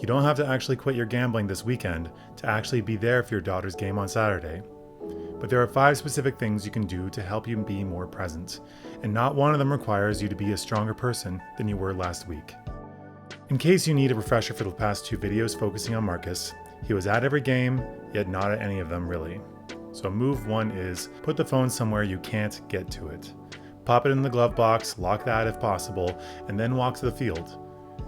You don't have to actually quit your gambling this weekend to actually be there for your daughter's game on Saturday. But there are 5 specific things you can do to help you be more present, and not one of them requires you to be a stronger person than you were last week. In case you need a refresher for the past 2 videos focusing on Marcus, he was at every game, yet not at any of them really. So move 1 is, put the phone somewhere you can't get to it. Pop it in the glove box, lock that if possible, and then walk to the field.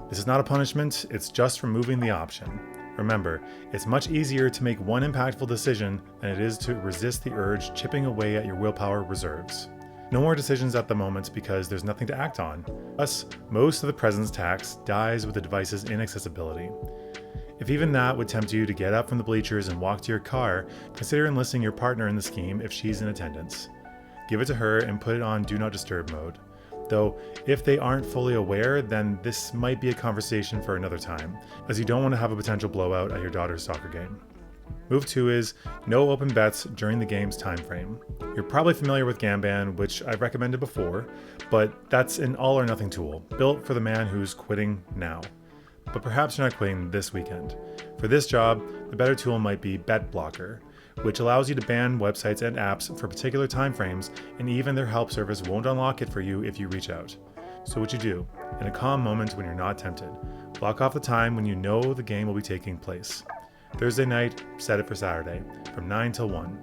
This is not a punishment, it's just removing the option. Remember, it's much easier to make one impactful decision than it is to resist the urge chipping away at your willpower reserves. No more decisions at the moment because there's nothing to act on. Thus, most of the presence tax dies with the device's inaccessibility. If even that would tempt you to get up from the bleachers and walk to your car, consider enlisting your partner in the scheme if she's in attendance. Give it to her and put it on Do Not Disturb mode. Though, if they aren't fully aware, then this might be a conversation for another time, as you don't want to have a potential blowout at your daughter's soccer game. Move 2 is, no open bets during the game's time frame. You're probably familiar with Gamban, which I've recommended before, but that's an all or nothing tool, built for the man who's quitting now. But perhaps you're not quitting this weekend. For this job, the better tool might be Bet Blocker, which allows you to ban websites and apps for particular timeframes, and even their help service won't unlock it for you if you reach out. So what you do, in a calm moment when you're not tempted, block off the time when you know the game will be taking place. Thursday night, set it for Saturday, from 9 till 1.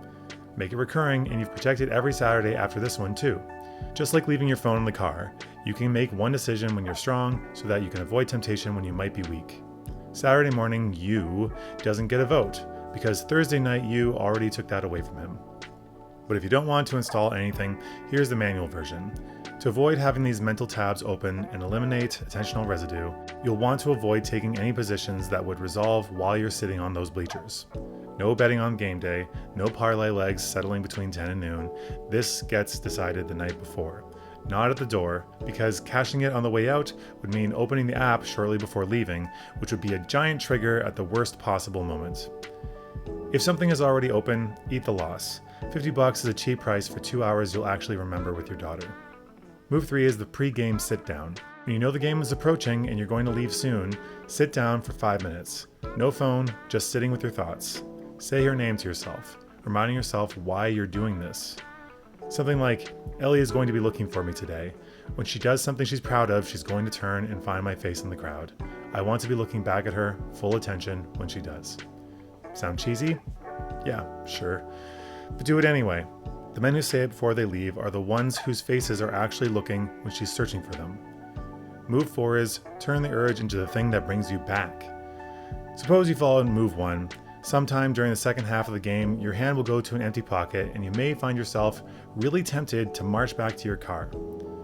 Make it recurring, and you've protected every Saturday after this one too. Just like leaving your phone in the car, you can make one decision when you're strong so that you can avoid temptation when you might be weak. Saturday morning, you doesn't get a vote, because Thursday night you already took that away from him. But if you don't want to install anything, here's the manual version. To avoid having these mental tabs open and eliminate attentional residue, you'll want to avoid taking any positions that would resolve while you're sitting on those bleachers. No betting on game day, no parlay legs settling between 10 and noon. This gets decided the night before. Not at the door, because cashing it on the way out would mean opening the app shortly before leaving, which would be a giant trigger at the worst possible moment. If something is already open, eat the loss. $50 is a cheap price for 2 hours you'll actually remember with your daughter. Move 3 is the pre-game sit-down. When you know the game is approaching and you're going to leave soon, sit down for 5 minutes. No phone, just sitting with your thoughts. Say her name to yourself, reminding yourself why you're doing this. Something like, Ellie is going to be looking for me today. When she does something she's proud of, she's going to turn and find my face in the crowd. I want to be looking back at her, full attention, when she does. Sound cheesy? Yeah, sure. But do it anyway. The men who say it before they leave are the ones whose faces are actually looking when she's searching for them. Move 4 is, turn the urge into the thing that brings you back. Suppose you follow move 1. Sometime during the second half of the game, your hand will go to an empty pocket and you may find yourself really tempted to march back to your car.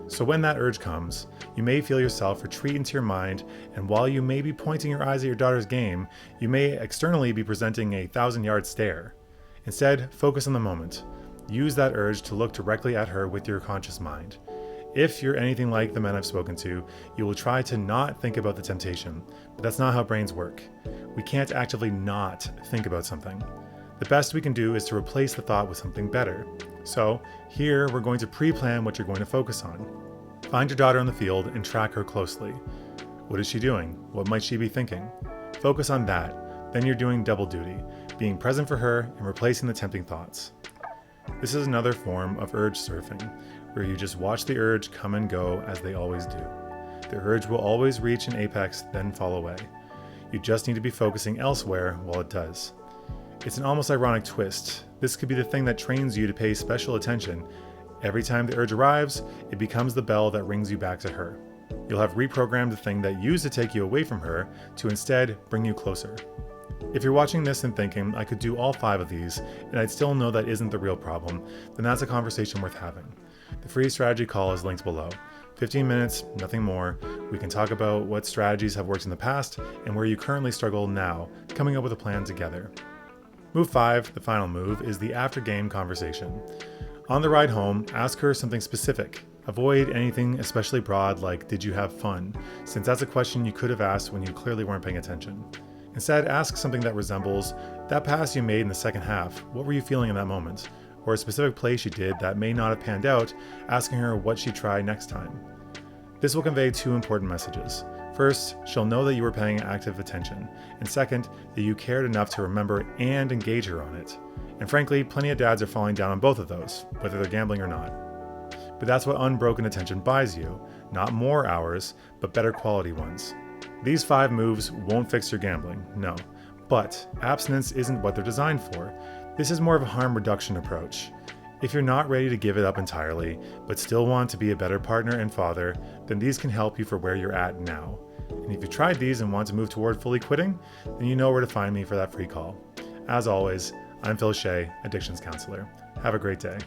So when that urge comes, you may feel yourself retreat into your mind, and while you may be pointing your eyes at your daughter's game, you may externally be presenting a 1,000-yard stare. Instead, focus on the moment. Use that urge to look directly at her with your conscious mind. If you're anything like the men I've spoken to, you will try to not think about the temptation, but that's not how brains work. We can't actively not think about something. The best we can do is to replace the thought with something better. So, here we're going to pre-plan what you're going to focus on. Find your daughter on the field and track her closely. What is she doing? What might she be thinking? Focus on that. Then you're doing double duty, being present for her and replacing the tempting thoughts. This is another form of urge surfing, where you just watch the urge come and go as they always do. The urge will always reach an apex, then fall away. You just need to be focusing elsewhere while it does. It's an almost ironic twist. This could be the thing that trains you to pay special attention. Every time the urge arrives, it becomes the bell that rings you back to her. You'll have reprogrammed the thing that used to take you away from her to instead bring you closer. If you're watching this and thinking, I could do all 5 of these, and I'd still know that isn't the real problem, then that's a conversation worth having. The free strategy call is linked below. 15 minutes, nothing more. We can talk about what strategies have worked in the past and where you currently struggle now, coming up with a plan together. Move 5, the final move, is the after-game conversation. On the ride home, ask her something specific. Avoid anything especially broad like, did you have fun? Since that's a question you could have asked when you clearly weren't paying attention. Instead, ask something that resembles, that pass you made in the second half, what were you feeling in that moment? Or a specific play she did that may not have panned out, asking her what she'd try next time. This will convey 2 important messages. First, she'll know that you were paying active attention, and second, that you cared enough to remember and engage her on it. And frankly, plenty of dads are falling down on both of those, whether they're gambling or not. But that's what unbroken attention buys you, not more hours, but better quality ones. These 5 moves won't fix your gambling, no. But abstinence isn't what they're designed for. This is more of a harm reduction approach. If you're not ready to give it up entirely, but still want to be a better partner and father, then these can help you for where you're at now. And if you tried these and want to move toward fully quitting, then you know where to find me for that free call. As always, I'm Phil Shea, Addictions Counselor. Have a great day.